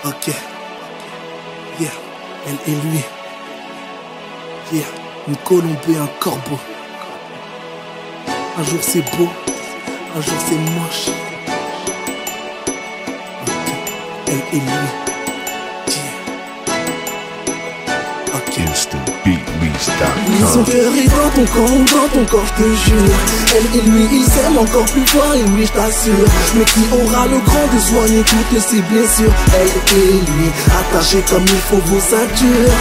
Ok, yeah, elle et lui, yeah, une colombe et un corbeau. Un jour c'est beau, un jour c'est moche. Ok, elle et lui, yeah. Ok. Son cœur est dans ton corps, je te jure. Elle et lui, ils s'aiment encore plus fort, et oui, je t'assure. Mais qui aura le cran de soigner toutes ses blessures? Elle et lui, attachés comme il faut vos ceintures.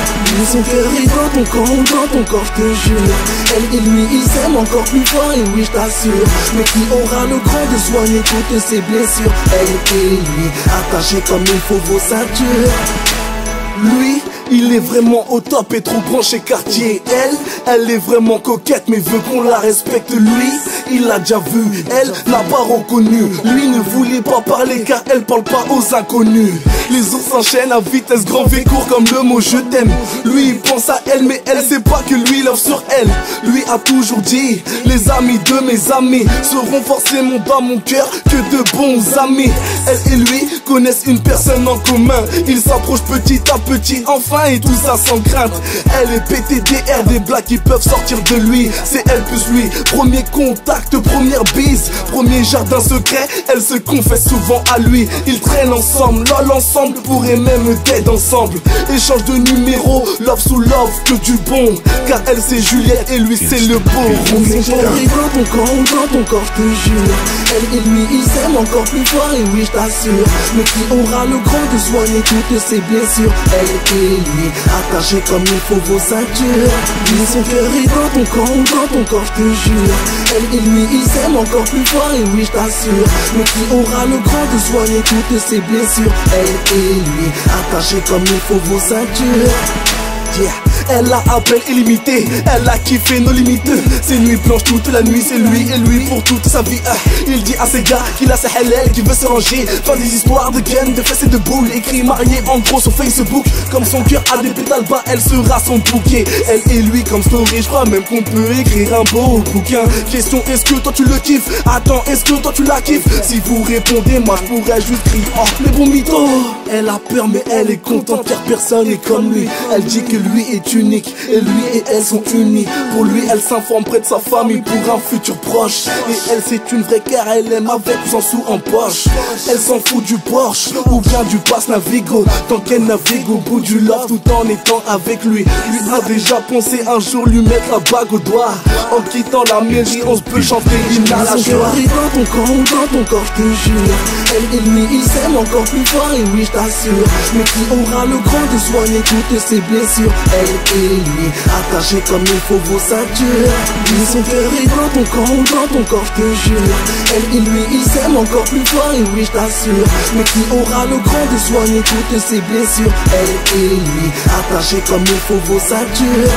Son cœur est dans ton corps, je te jure. Elle et lui, ils s'aiment encore plus fort, et oui, je t'assure. Mais qui aura le cran de soigner toutes ses blessures? Elle et lui, attachés comme il faut vos ceintures. Lui, il est vraiment au top et trop branché quartier. Elle est vraiment coquette mais veut qu'on la respecte. Lui, il l'a déjà vu, elle l'a pas reconnu. Lui ne voulait pas parler car elle parle pas aux inconnus. Les autres s'enchaînent à vitesse grand V court comme le mot je t'aime. Lui il pense à elle mais elle sait pas que lui love sur elle. Lui a toujours dit, les amis de mes amis seront forcément dans mon cœur que de bons amis. Elle et lui connaissent une personne en commun. Ils s'approchent petit à petit enfin et tout ça sans crainte. Elle est PTDR, des blagues qui peuvent sortir de lui. C'est elle plus lui, premier contact, première bise, premier jardin secret. Elle se confesse souvent à lui. Ils traînent ensemble, lol ensemble, pourraient même dead ensemble. Échange de numéros, love sous love, que du bon. Car elle c'est Juliette et lui c'est le beau. Son cœur est dans ton corps, je te jure. Elle et lui, ils s'aiment encore plus fort, et oui, je t'assure. Mais qui aura le cran de soigner toutes ses blessures? Elle et lui, attachés comme il faut vos ceintures. Son cœur est dans ton corps, je te jure. Elle et lui, ils s'aiment encore plus fort, et oui, je t'assure. Mais qui aura le cran de soigner toutes ses blessures? Elle et lui, attachés comme il faut vos ceintures. Yeah. Elle a appel illimité, elle a kiffé nos limites. C'est nuit blanche toute la nuit, c'est lui et lui pour toute sa vie. Il dit à ses gars qu'il a sa halal, qu'il veut se ranger. Faire des histoires de gaines, de fesses et de boules. Écrit marié en gros sur Facebook. Comme son cœur a des pétales bas, elle sera son bouquet. Elle et lui comme story, je crois même qu'on peut écrire un beau bouquin. Question, est-ce que toi tu le kiffes? Attends, est-ce que toi tu la kiffes? Si vous répondez, moi je pourrais juste crier oh, mais bon mytho. Elle a peur mais elle est contente car personne n'est comme lui. Elle dit que lui est unique et lui et elle sont unis. Pour lui elle s'informe près de sa famille pour un futur proche. Et elle c'est une vraie car elle aime avec 100 sous en poche. Elle s'en fout du Porsche ou bien du passe Navigo. Tant qu'elle navigue au bout du love tout en étant avec lui. Lui a déjà pensé un jour lui mettre la bague au doigt. En quittant la mairie on se peut chanter l'hymne à la joie. Son cœur est dans ton corps, je te jure. Elle et lui ils s'aiment encore plus fort, et oui je t'assure. Mais qui aura le cran de soigner toutes ses blessures? Elle et lui, attachés comme il faut vos ceintures. Son cœur est dans ton corps, je te jure. Elle et lui, ils s'aiment encore plus fort, et oui je t'assure. Mais qui aura le cran de soigner toutes ses blessures? Elle et lui, attachés comme il faut vos ceintures.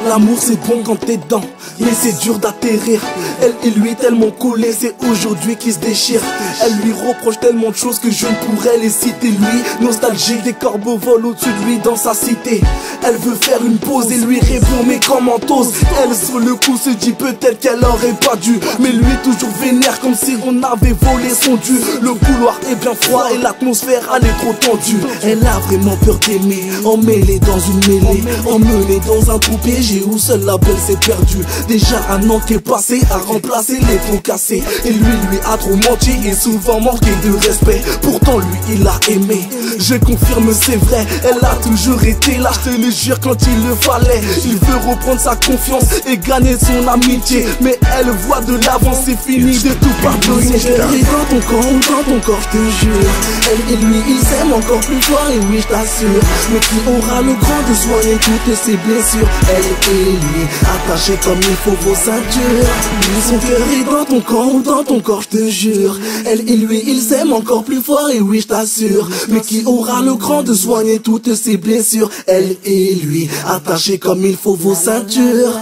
L'amour c'est bon quand t'es dedans, mais c'est dur d'atterrir. Elle et lui tellement collés, c'est aujourd'hui qu'ils se déchirent. Elle lui reproche tellement de choses que je ne pourrais les citer. Lui, nostalgique, des corbeaux volent au-dessus de lui dans sa cité. Elle veut faire une pause et lui répond mais comment t'oses? Elle sur le coup se dit peut-être qu'elle aurait pas dû. Mais lui toujours vénère comme si on avait volé son dû. Le couloir est bien froid et l'atmosphère elle est trop tendue. Elle a vraiment peur d'aimer, emmêlée dans une mêlée, emmenée dans un trou piégé où seul la belle s'est perdue. Déjà un an qui est passé à remplacer les pots cassés. Et lui a trop menti et souvent manqué de respect. Pourtant lui il a aimé, je confirme c'est vrai. Elle a toujours été là, je te le jure quand il le fallait. Il veut reprendre sa confiance et gagner son amitié. Mais elle voit de l'avant, c'est fini de tout pardonner. Son cœur est dans ton corps, je te jure. Elle et lui ils s'aiment encore plus fort, et oui je t'assure. Mais qui aura le cran de soigner toutes ses blessures? Elle et lui, attachés comme il faut vos ceintures. Son cœur est dans ton corps, je te jure. Elle et lui, ils s'aiment encore plus fort, et oui je t'assure. Mais qui aura le cran de soigner toutes ses blessures? Elle et lui, attachés comme il faut vos ceintures.